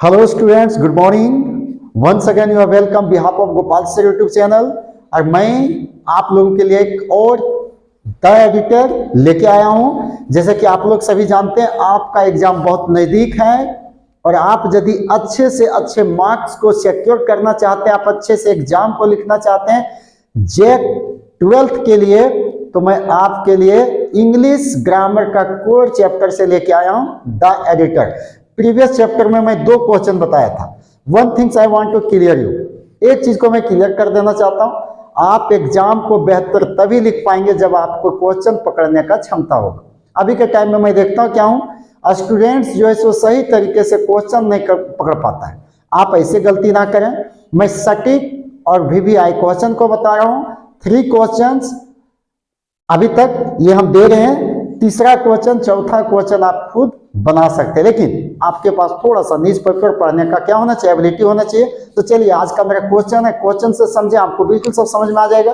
Hello students, good morning. Once again you are welcome behalf of Gopal sir YouTube channel. और मैं आप लोगों के लिए एक और द एडिटर लेके आया हूं। जैसे कि आप लोग सभी जानते हैं, आपका एग्जाम बहुत नज़दीक है और आप यदि अच्छे से अच्छे मार्क्स को सिक्योर करना चाहते हैं, आप अच्छे से एग्जाम को लिखना चाहते हैं जेक 12th के लिए, तो मैं आपके लिए इंग्लिश ग्रामर का कोर चैप्टर से लेके आया हूं द एडिटर। प्रीवियस चैप्टर में मैं 2 क्वेश्चन बताया था। One things I want to clear you, एक चीज को मैं क्लियर कर देना चाहता हूं, आप एग्जाम को बेहतर तभी लिख पाएंगे जब आपको क्वेश्चन पकड़ने का क्षमता होगा। अभी के टाइम में मैं देखता हूं क्या हूं, स्टूडेंट्स जो है सो सही तरीके से क्वेश्चन नहीं पकड़ पाता है। आप ऐसे गलती ना करें। मैं सटीक और VVI क्वेश्चन को बता रहा हूं। 3 क्वेश्चंस अभी तक ये हम दे रहे हैं। तीसरा क्वेश्चन, चौथा क्वेश्चन आप खुद बना सकते हैं, लेकिन आपके पास थोड़ा सा न्यूज पेपर पढ़ने का क्या होना चाहिए, एबिलिटी होना चाहिए। तो चलिए, आज का मेरा क्वेश्चन है, क्वेश्चन से समझे, आपको बिल्कुल सब समझ में आ जाएगा।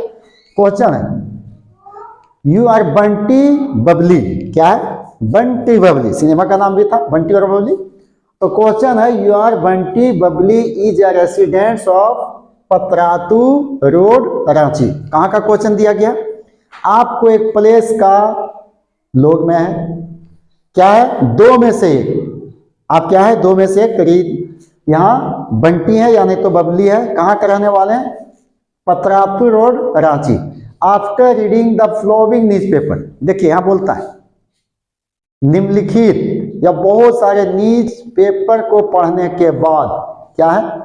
क्वेश्चन है, यू आर बंटी बबली। क्या है? बंटी बबली। सिनेमा का नाम भी था बंटी और बबली। तो क्वेश्चन है, you are Bunty Babli is a residents of Patratu road, Ranchi. कहाँ का क्वेश्चन दिया गया? आपको एक प्लेस का लोग में है, क्या है? 2 में से एक। आप क्या है? 2 में से एक करीब। यहाँ बंटी है या नहीं तो बबली है। कहाँ के रहने वाले हैं? Patratu road, Ranchi. After reading the flowing newspaper, देखिए यहां बोलता है निम्नलिखित या बहुत सारे न्यूज़पेपर को पढ़ने के बाद क्या है?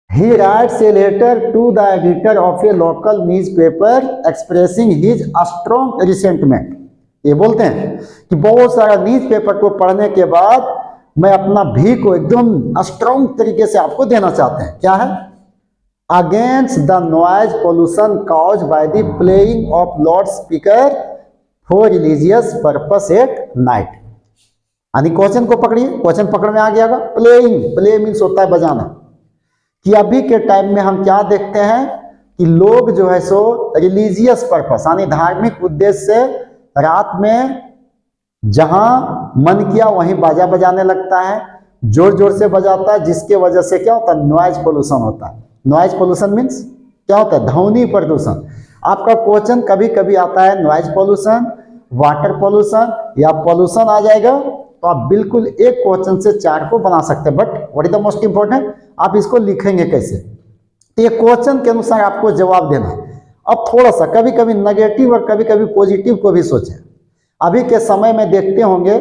He writes a letter to the editor of a local newspaper expressing his strong resentment। ये बोलते हैं कि बहुत सारा न्यूज़पेपर को पढ़ने के बाद मैं अपना भी को एकदम स्ट्रॉन्ग तरीके से आपको देना चाहते हैं। क्या है? Against the noise pollution caused by the playing of loud speaker for religious purpose at night. यानी क्वेश्चन को पकड़िए, क्वेश्चन पकड़ में आ गया। प्लेइंग, प्ले मीन्स होता है बजाना। कि अभी के टाइम में हम क्या देखते हैं कि लोग जो है सो रिलीजियस पर्पस यानी धार्मिक उद्देश्य से रात में जहां मन किया वहीं बाजा बजाने लगता है, जोर जोर से बजाता है, जिसके वजह से क्या होता है? नॉइज पोल्यूशन होता है। नॉइज पोल्यूशन मीन्स क्या होता है? ध्वनि प्रदूषण। आपका क्वेश्चन कभी कभी आता है नॉइज पोल्यूशन, वाटर पोल्यूशन या पोल्यूशन आ जाएगा, तो आप बिल्कुल एक क्वेश्चन से 4 को बना सकते हैं। But what is the most important, आप इसको लिखेंगे कैसे? तो ये क्वेश्चन के अनुसार आपको जवाब देना है। अब थोड़ा सा कभी कभी नेगेटिव और कभी कभी पॉजिटिव को भी सोचें। अभी के समय में देखते होंगे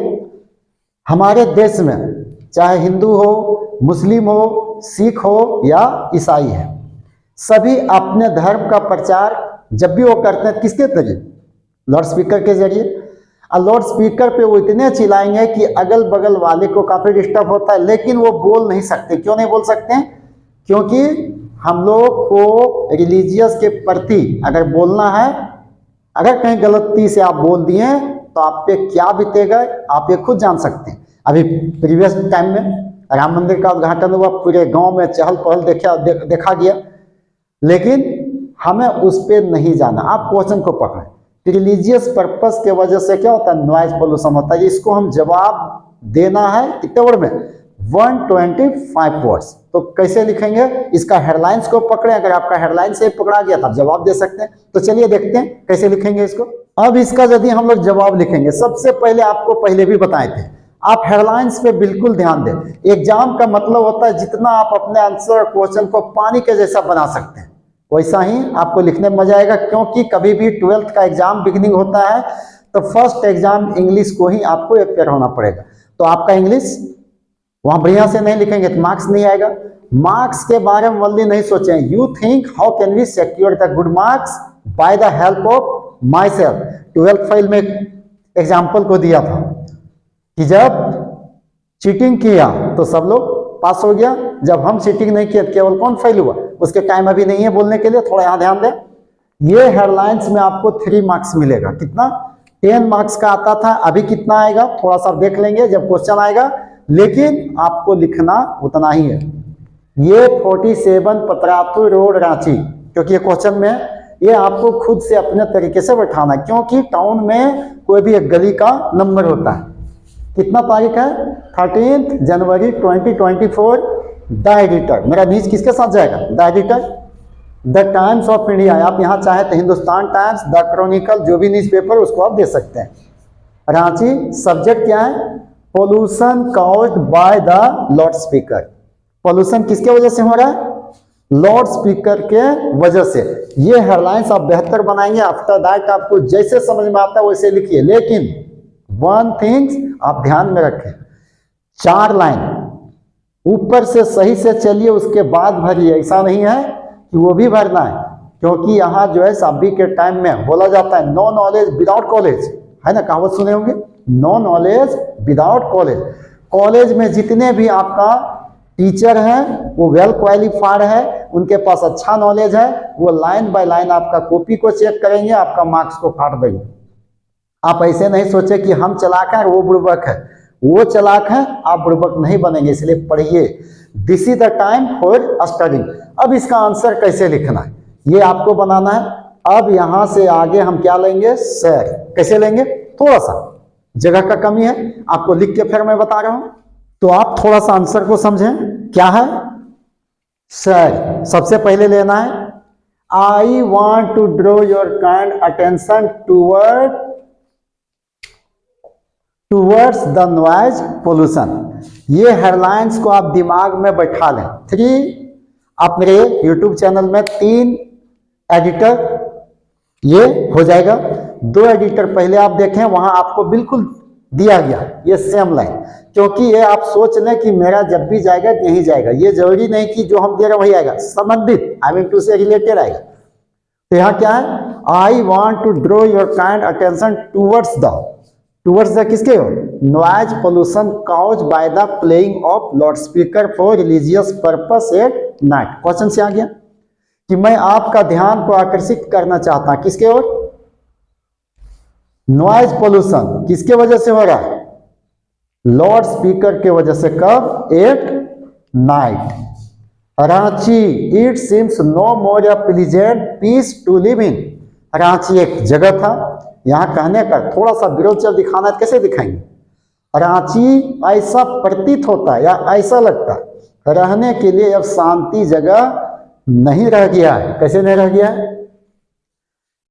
हमारे देश में चाहे हिंदू हो, मुस्लिम हो, सिख हो या ईसाई है, सभी अपने धर्म का प्रचार जब भी वो करते हैं किसके जरिए? लाउड स्पीकर के जरिए। और लाउड स्पीकर पे वो इतने चिल्लाएंगे कि अगल बगल वाले को काफी डिस्टर्ब होता है, लेकिन वो बोल नहीं सकते। क्यों नहीं बोल सकते? क्योंकि हम लोग को रिलीजियस के प्रति अगर बोलना है, अगर कहीं गलती से आप बोल दिए तो आप पे क्या बीतेगा आप ये खुद जान सकते हैं। अभी प्रीवियस टाइम में राम मंदिर का उद्घाटन हुआ, पूरे गांव में चहल पहल देखा गया, लेकिन हमें उस पर नहीं जाना। आप क्वेश्चन को पकड़ें। रिलीजियस पर्पस के वजह से क्या होता है? नॉइज पोल्यूशन होता है। इसको हम जवाब देना है कितने वर्ड में? 125 वर्ड्स। तो कैसे लिखेंगे? इसका हेडलाइंस को पकड़े। अगर आपका हेडलाइन से पकड़ा गया तो आप जवाब दे सकते हैं। तो चलिए देखते हैं कैसे लिखेंगे इसको। अब इसका यदि हम लोग जवाब लिखेंगे, सबसे पहले आपको पहले भी बताए थे, आप हेडलाइंस पे बिल्कुल ध्यान दें। एग्जाम का मतलब होता है जितना आप अपने आंसर क्वेश्चन को पानी के जैसा बना सकते हैं, वैसा ही आपको लिखने में मजा आएगा। क्योंकि कभी भी 12th का एग्जाम बिगिनिंग होता है तो फर्स्ट एग्जाम इंग्लिश को ही आपको अपेयर होना पड़ेगा। तो आपका इंग्लिश वहां बढ़िया से नहीं लिखेंगे तो मार्क्स नहीं आएगा। मार्क्स के बारे में वल्दी नहीं सोचें। You think how can we secure the good marks by the help of myself. 12th fail में एग्जाम्पल को दिया था कि जब चीटिंग किया तो सब लोग पास हो गया, जब हम चीटिंग नहीं किया केवल कौन फेल हुआ? उसके टाइम अभी नहीं है बोलने के लिए, थोड़ा यहाँ ध्यान दें। ये हेडलाइंस में आपको 3 मार्क्स मिलेगा। कितना? 10 मार्क्स का आता था, अभी कितना आएगा थोड़ा सा देख लेंगे जब क्वेश्चन आएगा, लेकिन आपको लिखना उतना ही है। ये 47 पतरातू रोड रांची, क्योंकि ये क्वेश्चन में ये आपको खुद से अपने तरीके से बैठाना है, क्योंकि टाउन में कोई भी एक गली का नंबर होता है। कितना तारीख है? 13 जनवरी 2024। द एडिटर, मेरा न्यूज किसके साथ जाएगा? The editor. The times of India, आप यहाँ चाहे तो हिंदुस्तान टाइम्स, द क्रॉनिकल, जो भी न्यूज पेपर उसको आप दे सकते हैं। रांची, सब्जेक्ट क्या है? Pollution caused by the loud speaker. Pollution किसके वजह से हो रहा है? लाउड स्पीकर के वजह से। ये हेडलाइंस आप बेहतर बनाएंगे। आफ्टर दैट आपको जैसे समझ में आता है वैसे लिखिए, लेकिन वन थिंग्स आप ध्यान में रखें, 4 लाइन ऊपर से सही से चलिए, उसके बाद भरिए। ऐसा नहीं है कि वो भी भरना है, क्योंकि यहाँ जो है अभी के टाइम में बोला जाता है नो नॉलेज विदाउट कॉलेज, है ना, कहावत सुने होंगे, no knowledge without college. College में जितने भी आपका टीचर हैं वो वेल क्वालिफाइड है, उनके पास अच्छा नॉलेज है, वो लाइन बाय लाइन आपका कॉपी को चेक करेंगे, आपका मार्क्स को काट देंगे। आप ऐसे नहीं सोचे कि हम चालाक हैं और वो बुड़बक है, वो चालाक है, आप बुड़बक नहीं बनेंगे, इसलिए पढ़िए। This is the time for studying. अब इसका आंसर कैसे लिखना है ये आपको बनाना है। अब यहां से आगे हम क्या लेंगे? सर। कैसे लेंगे? थोड़ा सा जगह का कमी है, आपको लिख के फिर मैं बता रहा हूं, तो आप थोड़ा सा आंसर को समझें। क्या है? सर। सबसे पहले लेना है I want to draw your kind attention towards the noise pollution. ये हेडलाइंस को आप दिमाग में बैठा लें। 3, आप मेरे YouTube चैनल में 3 एडिटर ये हो जाएगा। 2 एडिटर पहले आप देखें, वहां आपको बिल्कुल दिया गया ये सेम लाइन, क्योंकि ये आप सोच लें कि मेरा जब भी जाएगा यही जाएगा, ये जरूरी नहीं कि जो हम दे रहे वही आएगा, संबंधित आई मीन टू से रिलेटेड आएगा। तो यहाँ क्या है? I want to draw your kind attention towards the किसके हो? Noise pollution caused by the playing of loud speaker for religious purpose at night. Question से आ गया कि मैं आपका ध्यान को आकर्षित करना चाहता हूं किसके ओर? नॉइज पोल्यूशन किसके वजह से हो रहा है? लाउड स्पीकर के वजह से। कब? At night. Ranchi, it seems no more a pleasant piece to live in. Ranchi एक जगह था, यहां कहने का थोड़ा सा विरोध दिखाना है, कैसे दिखाएंगे? रांची ऐसा प्रतीत होता है या ऐसा लगता है रहने के लिए अब शांति जगह नहीं रह गया है। कैसे नहीं रह गया है?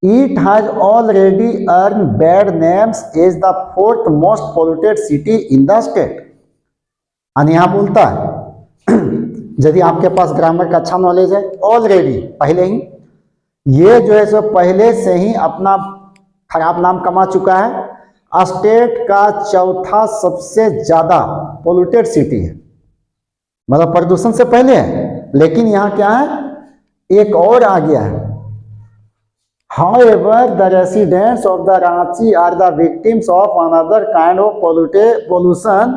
It has already earned bad names as the 4th most polluted city in the state। और यहाँ बोलता है यदि आपके पास ग्रामर का अच्छा नॉलेज है, ऑलरेडी पहले ही ये जो है सो पहले से ही अपना खराब नाम कमा चुका है, स्टेट का 4था सबसे ज्यादा पोल्यूटेड सिटी है, मतलब प्रदूषण से पहले है। लेकिन यहाँ क्या है? एक और आ गया है, However, the residents of the Ranchi are the victims of another kind of pollution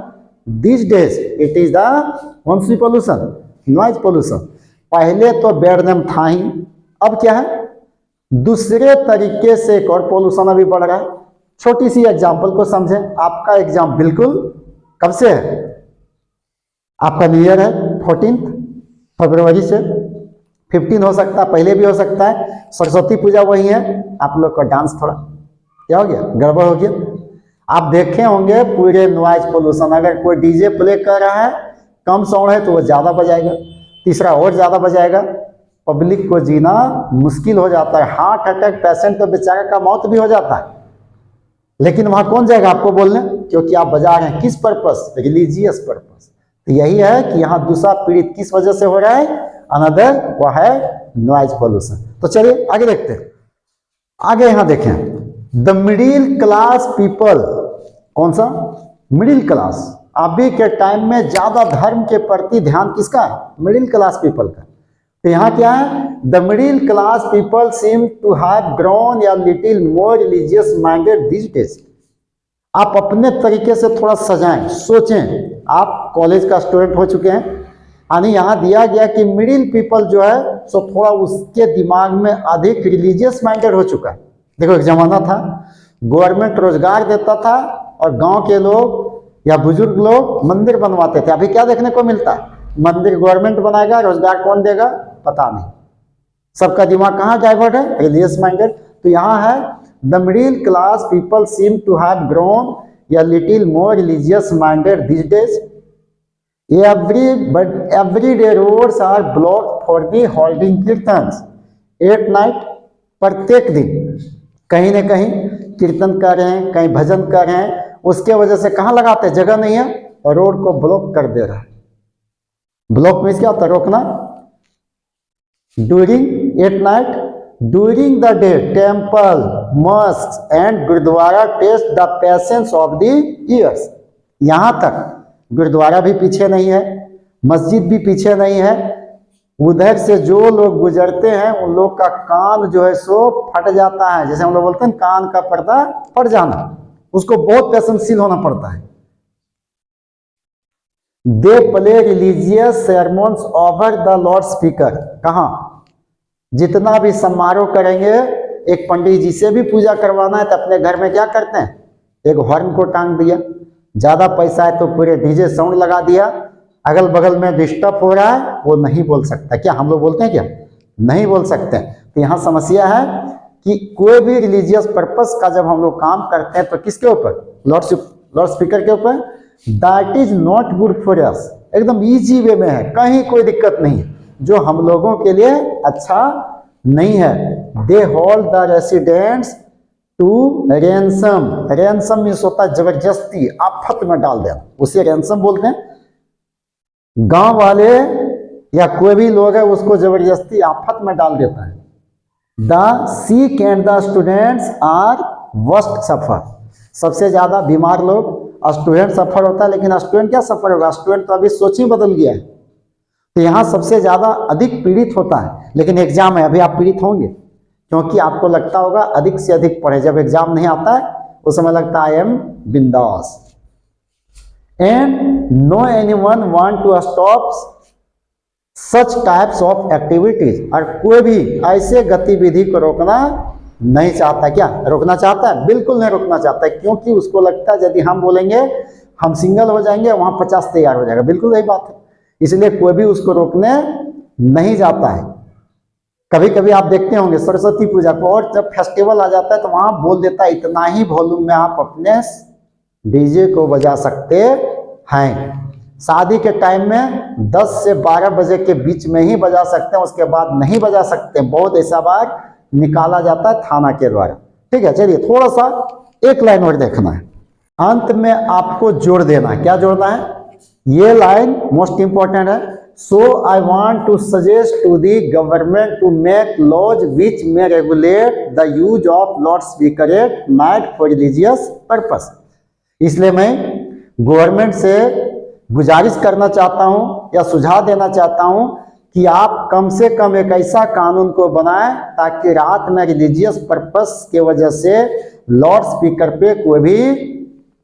these days. It is the कौन-सी pollution? Noise pollution। पहले तो बैड नेम था ही, अब क्या है? दूसरे तरीके से एक और पोल्यूशन अभी बढ़ रहा है। छोटी सी एग्जांपल को समझें। आपका एग्जाम बिल्कुल कब से है? आपका न्यू ईयर है 14 फरवरी से, 15 हो सकता है, पहले भी हो सकता है। सरस्वती पूजा वही है। आप लोग का डांस थोड़ा क्या हो गया? गड़बड़ हो गया। आप देखे होंगे पूरे नॉइज पोल्यूशन, अगर कोई डीजे प्ले कर रहा है, कम साउंड है तो वो ज्यादा बजाएगा, तीसरा और ज्यादा बजाएगा, पब्लिक को जीना मुश्किल हो जाता है। हार्ट अटैक पेशेंट तो बेचारा का मौत भी हो जाता है, लेकिन वहां कौन जाएगा आपको बोलने? क्योंकि आप बजा रहे हैं किस पर्पस? Religious purpose. तो यही है कि यहाँ दूसरा पीड़ित किस वजह से हो रहा है? अनदर, वह है नॉइज पोल्यूशन। तो चलिए आगे देखते हैं। आगे यहां देखें, द मिडिल क्लास पीपल। कौन सा? Middle class. अभी के टाइम में ज्यादा धर्म के प्रति ध्यान किसका है? मिडिल क्लास पीपल का। तो यहां क्या है? The middle class people seem to have grown a little more religious minded this days. आप अपने तरीके से थोड़ा सजाएं, सोचें। आप कॉलेज का स्टूडेंट हो चुके हैं, यानी यहाँ दिया गया कि मिडिल पीपल जो है सो थोड़ा उसके दिमाग में अधिक रिलीजियस माइंडेड हो चुका है। देखो एक जमाना था गवर्नमेंट रोजगार देता था और गांव के लोग या बुजुर्ग लोग मंदिर बनवाते थे। अभी क्या देखने को मिलता है? मंदिर गवर्नमेंट बनाएगा, रोजगार कौन देगा पता नहीं। सबका दिमाग कहाँ डाइवर्ट है? Religious minded. तो यहाँ है the middle class people seem to have grown a little more religious minded this days? Every day roads are blocked for the holding kirtans at night. प्रत्येक दिन कहीं न कहीं कीर्तन कर रहे हैं, कहीं भजन कर रहे हैं, उसके वजह से कहाँ लगाते हैं, जगह नहीं है, रोड को ब्लॉक कर दे रहा है। ब्लॉक में क्या होता है, रोकना। During at night, during the day temple, mosque and gurdwara test the patience of the ears. यहां तक गुरुद्वारा भी पीछे नहीं है, मस्जिद भी पीछे नहीं है। उधर से जो लोग गुजरते हैं उन लोग का कान जो है सो फट जाता है, जैसे हम लोग बोलते हैं कान का पर्दा फट जाना, उसको बहुत पेशेंसफुल होना पड़ता है। They play religious ceremonies over the loud speaker. कहाँ जितना भी समारोह करेंगे, एक पंडित जी से भी पूजा करवाना है तो अपने घर में क्या करते हैं, एक हॉर्न को टांग दिया, ज्यादा पैसा है तो पूरे डीजे साउंड लगा दिया, अगल बगल में डिस्टर्ब हो रहा है वो नहीं बोल सकता। क्या हम लोग बोलते हैं, क्या नहीं बोल सकते। तो यहाँ समस्या है कि कोई भी रिलीजियस पर्पस का जब हम लोग काम करते हैं तो किसके ऊपर, लाउड स्पीकर के ऊपर। That is not good for us, एकदम इजी वे में है, कहीं कोई दिक्कत नहीं है, जो हम लोगों के लिए अच्छा नहीं है। They hold the residents to ransom. Ransom means होता है जबरदस्ती, आफत में डाल देना, उसे रैंसम बोलते हैं। गांव वाले या कोई भी लोग है उसको जबरदस्ती आफत में डाल देता है। The sick and the students are worst suffer. सबसे ज्यादा बीमार लोग स्टूडेंट सफर होता है, लेकिन स्टूडेंट क्या सफर होगा, स्टूडेंट तो अभी सोच ही बदल गया है। तो यहाँ सबसे ज्यादा अधिक पीड़ित होता है, लेकिन एग्जाम है अभी आप पीड़ित होंगे, क्योंकि आपको लगता होगा अधिक से अधिक पढ़े। जब एग्जाम नहीं आता है उस समय लगता है आई एम बिंदास। And no anyone want to stop such types of activities. और कोई भी ऐसे गतिविधि को रोकना नहीं चाहता। क्या रोकना चाहता है? बिल्कुल नहीं रोकना चाहता है, क्योंकि उसको लगता है यदि हम बोलेंगे हम सिंगल हो जाएंगे, वहां 50 तैयार हो जाएगा। बिल्कुल यही बात है, इसलिए कोई भी उसको रोकने नहीं जाता है। कभी कभी आप देखते होंगे सरस्वती पूजा को, और जब फेस्टिवल आ जाता है तो वहां बोल देता है इतना ही वॉल्यूम में आप अपने डीजे को बजा सकते हैं। शादी के टाइम में 10 से 12 बजे के बीच में ही बजा सकते हैं, उसके बाद नहीं बजा सकते। बहुत ऐसा बार निकाला जाता है थाना के द्वारा। ठीक है, चलिए थोड़ा सा एक लाइन और देखना है। अंत में आपको जोड़ देना है। क्या जोड़ना है? ये लाइन मोस्ट इंपॉर्टेंट है। So I want to suggest to the government to make laws which may regulate the use of loudspeaker at night for religious purpose। इसलिए मैं गवर्नमेंट से गुजारिश करना चाहता हूं या सुझाव देना चाहता हूं कि आप कम से कम एक ऐसा कानून को बनाएं ताकि रात में रिलीजियस पर्पस के वजह से लाउड स्पीकर पे कोई भी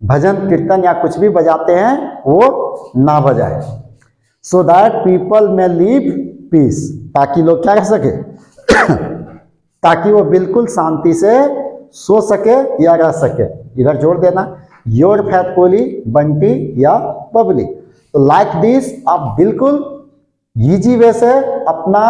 भजन कीर्तन या कुछ भी बजाते हैं वो ना बजाए। सो दैट पीपल में लिव पीस, ताकि लोग क्या कह सके ताकि वो बिल्कुल शांति से सो सके या रह सके। इधर जोड़ देना, योर फैट कोहली, बंटी या बबली। तो लाइक दिस आप बिल्कुल इजी वे से अपना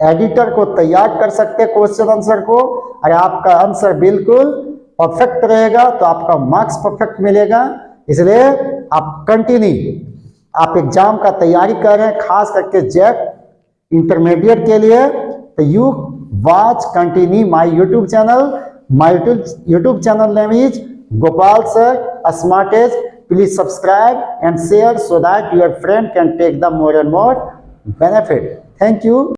एडिटर को तैयार कर सकते क्वेश्चन आंसर को। और आपका आंसर बिल्कुल परफेक्ट रहेगा तो आपका मार्क्स परफेक्ट मिलेगा। इसलिए आप कंटिन्यू आप एग्जाम का तैयारी कर रहे हैं, खास करके जेक इंटरमीडिएट के लिए, तो you watch continue my YouTube channel. My YouTube channel name is Gopal sir smart edge. Please subscribe and share so that your friend can take the more and more benefit. Thank you.